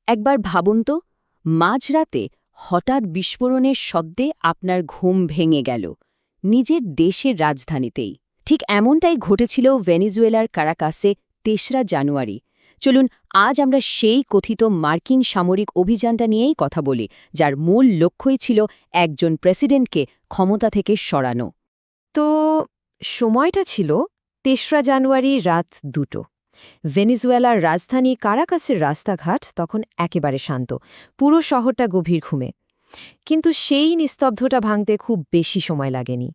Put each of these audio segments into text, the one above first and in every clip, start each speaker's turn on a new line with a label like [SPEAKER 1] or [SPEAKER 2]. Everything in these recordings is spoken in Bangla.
[SPEAKER 1] একবার ভাবুন তো, মাঝরাতে হঠাৎ বিস্ফোরণের শব্দে আপনার ঘুম ভেঙে গেল, নিজের দেশের রাজধানীতেই। ঠিক এমনটাই ঘটেছিল ভেনেজুয়েলার কারাকাসে ৩রা জানুয়ারি। চলুন আজ আমরা সেই কথিত মার্কিন সামরিক অভিযানটা নিয়েই কথা বলি, যার মূল লক্ষ্যই ছিল একজন প্রেসিডেন্টকে ক্ষমতা থেকে সরানো।
[SPEAKER 2] তো সময়টা ছিল ৩রা জানুয়ারি রাত ২টো। ভেনেজুয়েলার রাজধানী কারাকাসের রাস্তাঘাট তখন একেবারে শান্ত, পুরো শহরটা গভীর ঘুমে। কিন্তু সেই নিস্তব্ধতা ভাঙতে খুব বেশি সময় লাগেনি।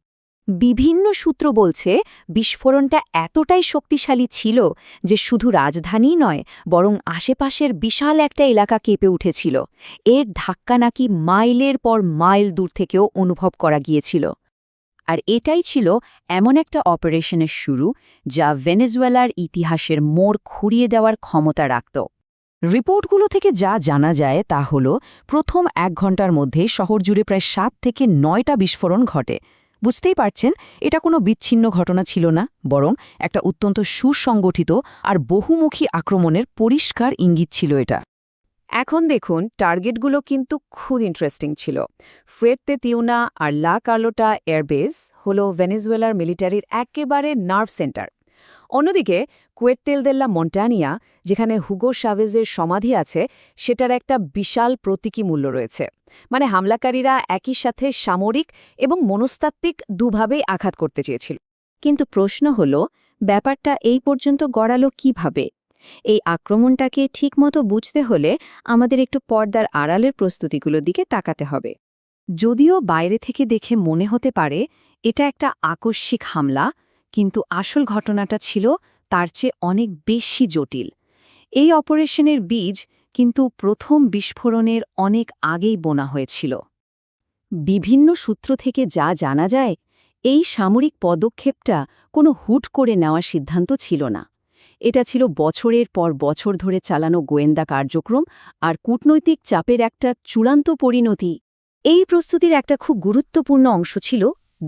[SPEAKER 1] বিভিন্ন সূত্র বলছে বিস্ফোরণটা এতটাই শক্তিশালী ছিল যে শুধু রাজধানী নয়, বরং আশেপাশের বিশাল একটা এলাকা কেঁপে উঠেছিল। এর ধাক্কা নাকি মাইলের পর মাইল দূর থেকেও অনুভব করা গিয়েছিল। আর এটাই ছিল এমন একটা অপারেশনের শুরু যা ভেনেজুয়েলার ইতিহাসের মোড় ঘুরিয়ে দেওয়ার ক্ষমতা রাখত। রিপোর্টগুলো থেকে যা জানা যায় তা হল, প্রথম ১ ঘণ্টার মধ্যে শহর জুড়ে প্রায় ৭ থেকে ৯টা বিস্ফোরণ ঘটে। বুঝতেই পারছেন, এটা কোনো বিচ্ছিন্ন ঘটনা ছিল না, বরং একটা অত্যন্ত সুসংগঠিত আর বহুমুখী আক্রমণের পরিষ্কার ইঙ্গিত ছিল এটা।
[SPEAKER 2] এখন দেখুন, টার্গেটগুলো কিন্তু খুব ইন্টারেস্টিং ছিল। ফুয়ের্তে তিউনা আর লা কার্লোটা এয়ারবেস হল ভেনেজুয়েলার মিলিটারির একেবারে নার্ভ সেন্টার। অন্যদিকে কুয়ের্তেল দেল্লা মন্টানিয়া, যেখানে হুগো শাভেজের সমাধি আছে, সেটার একটা বিশাল প্রতীকী মূল্য রয়েছে। মানে হামলাকারীরা একই সাথে সামরিক এবং মনস্তাত্ত্বিক দুভাবেই আঘাত করতে চেয়েছিল।
[SPEAKER 1] কিন্তু প্রশ্ন হল, ব্যাপারটা এই পর্যন্ত গড়ালো কিভাবে? এই আক্রমণটাকে ঠিকমতো বুঝতে হলে আমাদের একটু পর্দার আড়ালের প্রস্তুতিগুলোর দিকে তাকাতে হবে। যদিও বাইরে থেকে দেখে মনে হতে পারে এটা একটা আকস্মিক হামলা, কিন্তু আসল ঘটনাটা ছিল তার চেয়ে অনেক বেশি জটিল। এই অপারেশনের বীজ কিন্তু প্রথম বিস্ফোরণের অনেক আগেই বোনা হয়েছিল। বিভিন্ন সূত্র থেকে যা জানা যায়, এই সামরিক পদক্ষেপটা কোনো হুট করে নেওয়া সিদ্ধান্ত ছিল না। এটা ছিল বছরের পর বছর ধরে চালানো গোয়েন্দা কার্যক্রম আর কূটনৈতিক চাপের একটা চূড়ান্ত পরিণতি। এই প্রস্তুতির একটা খুব গুরুত্বপূর্ণ অংশ ছিল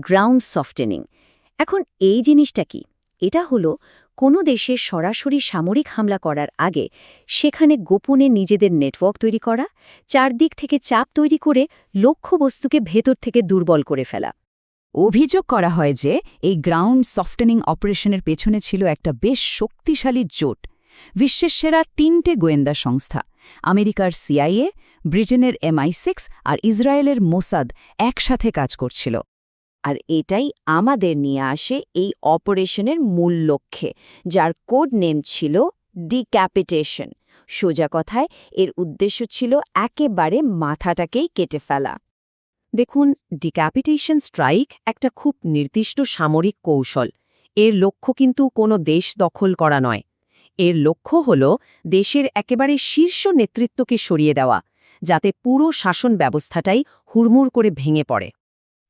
[SPEAKER 1] গ্রাউন্ড সফটেনিং। এখন এই জিনিসটা কি? এটা হলো কোনো দেশে সরাসরি সামরিক হামলা করার আগে সেখানে গোপনে নিজেদের নেটওয়ার্ক তৈরি করা, চারদিক থেকে চাপ তৈরি করে লক্ষ্যবস্তুকে ভেতর থেকে দুর্বল করে ফেলা। অভিযোগ করা হয় যে এই গ্রাউন্ড সফটেনিং অপারেশনের পেছনে ছিল একটা বেশ শক্তিশালী জোট। বিশ্বের সেরা ৩টে গোয়েন্দা সংস্থা, আমেরিকার সিআইএ, ব্রিটেনের MI6 আর ইসরায়েলের মোসাদ একসাথে কাজ করছিল। আর এটাই আমাদের নিয়ে আসে এই অপারেশনের মূল লক্ষ্যে, যার কোড নেম ছিল ডিক্যাপিটেশন। সোজা কথায় এর উদ্দেশ্য ছিল একেবারে মাথাটাকেই কেটে ফেলা। দেখুন, ডিক্যাপিটেশন স্ট্রাইক একটা খুব নির্দিষ্ট সামরিক কৌশল। এর লক্ষ্য কিন্তু কোনো দেশ দখল করা নয়। এর লক্ষ্য হল দেশের একেবারে শীর্ষ নেতৃত্বকে সরিয়ে দেওয়া, যাতে পুরো শাসন ব্যবস্থাটাই হুড়মুড় করে ভেঙে পড়ে।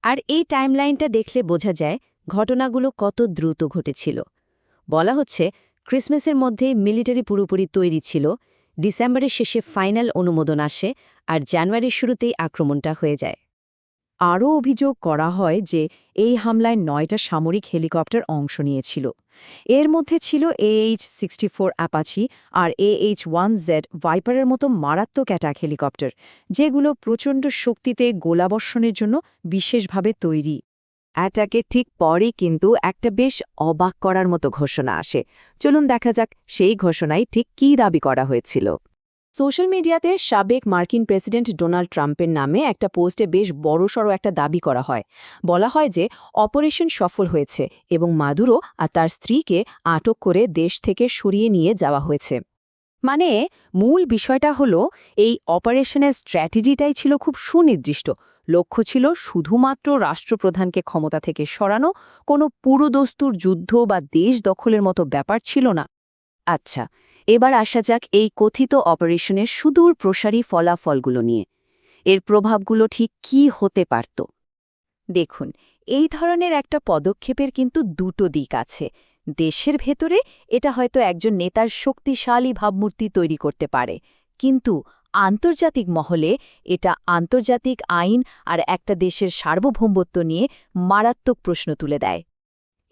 [SPEAKER 1] আর এই টাইমলাইনটা দেখলে বোঝা যায় ঘটনাগুলো কত দ্রুত ঘটেছিল। বলা হচ্ছে ক্রিসমাসের মধ্যে মিলিটারি পুরোপুরি তৈরি ছিল, ডিসেম্বরের শেষে ফাইনাল অনুমোদন আসে, আর জানুয়ারির শুরুতেই আক্রমণটা হয়ে যায়। আরও অভিযোগ করা হয় যে এই হামলায় 9টা সামরিক হেলিকপ্টার অংশ নিয়েছিল। এর মধ্যে ছিল AH-64 অ্যাপাচি আর AH-1Z ভাইপারের মতো মারাত্মক অ্যাটাক হেলিকপ্টার, যেগুলো প্রচণ্ড শক্তিতে গোলাবর্ষণের জন্য বিশেষভাবে তৈরি। অ্যাটাকের ঠিক পরেই কিন্তু একটা বেশ অবাক করার মতো ঘোষণা আসে। চলুন দেখা যাক সেই ঘোষণায় ঠিক কী দাবি করা হয়েছিল। সোশ্যাল মিডিয়াতে সাবেক মার্কিন প্রেসিডেন্ট ডোনাল্ড ট্রাম্পের নামে একটা পোস্টে বেশ বড়সড় একটা দাবি করা হয়। বলা হয় যে অপারেশন সফল হয়েছে এবং মাদুরো আর তার স্ত্রীকে আটক করে দেশ থেকে সরিয়ে নিয়ে যাওয়া হয়েছে। মানে মূল বিষয়টা হলো, এই অপারেশনের স্ট্র্যাটেজিটাই ছিল খুব সুনির্দিষ্ট। লক্ষ্য ছিল শুধুমাত্র রাষ্ট্রপ্রধানকে ক্ষমতা থেকে সরানো, কোনো পুরোদস্তুর যুদ্ধ বা দেশ দখলের মতো ব্যাপার ছিল না। আচ্ছা, এবার আসা যাক এই কথিত অপারেশনের সুদূর প্রসারী ফলাফলগুলো নিয়ে। এর প্রভাবগুলো ঠিক কী হতে পারত? দেখুন, এই ধরনের একটা পদক্ষেপের কিন্তু দুটো দিক আছে। দেশের ভেতরে এটা হয়তো একজন নেতার শক্তিশালী ভাবমূর্তি তৈরি করতে পারে, কিন্তু আন্তর্জাতিক মহলে এটা আন্তর্জাতিক আইন আর একটা দেশের সার্বভৌমত্ব নিয়ে মারাত্মক প্রশ্ন তুলে দেয়।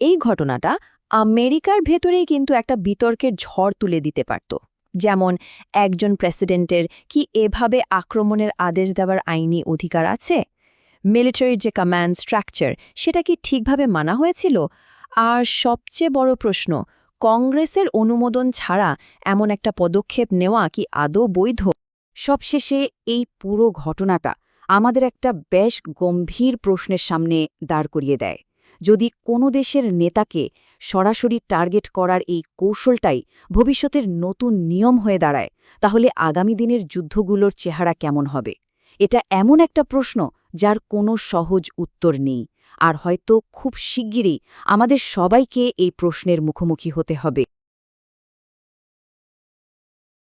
[SPEAKER 1] এই ঘটনাটা আমেরিকার ভেতরেই কিন্তু একটা বিতর্কের ঝড় তুলে দিতে পারত। যেমন একজন প্রেসিডেন্টের কি এভাবে আক্রমণের আদেশ দেওয়ার আইনি অধিকার আছে? মিলিটারির যে কমান্ড স্ট্রাকচার সেটা কি ঠিকভাবে মানা হয়েছিল? আর সবচেয়ে বড় প্রশ্ন, কংগ্রেসের অনুমোদন ছাড়া এমন একটা পদক্ষেপ নেওয়া কি আদৌ বৈধ?
[SPEAKER 2] সবশেষে এই পুরো ঘটনাটা আমাদের একটা বেশ গম্ভীর প্রশ্নের সামনে দাঁড় করিয়ে দেয়। যদি কোনো দেশের নেতাকে সরাসরি টার্গেট করার এই কৌশলটাই ভবিষ্যতের নতুন নিয়ম হয়ে দাঁড়ায়, তাহলে আগামী দিনের যুদ্ধগুলোর চেহারা কেমন হবে? এটা এমন একটা প্রশ্ন যার কোনো সহজ উত্তর নেই, আর হয়তো খুব শিগগিরই আমাদের সবাইকে এই প্রশ্নের মুখোমুখি হতে হবে।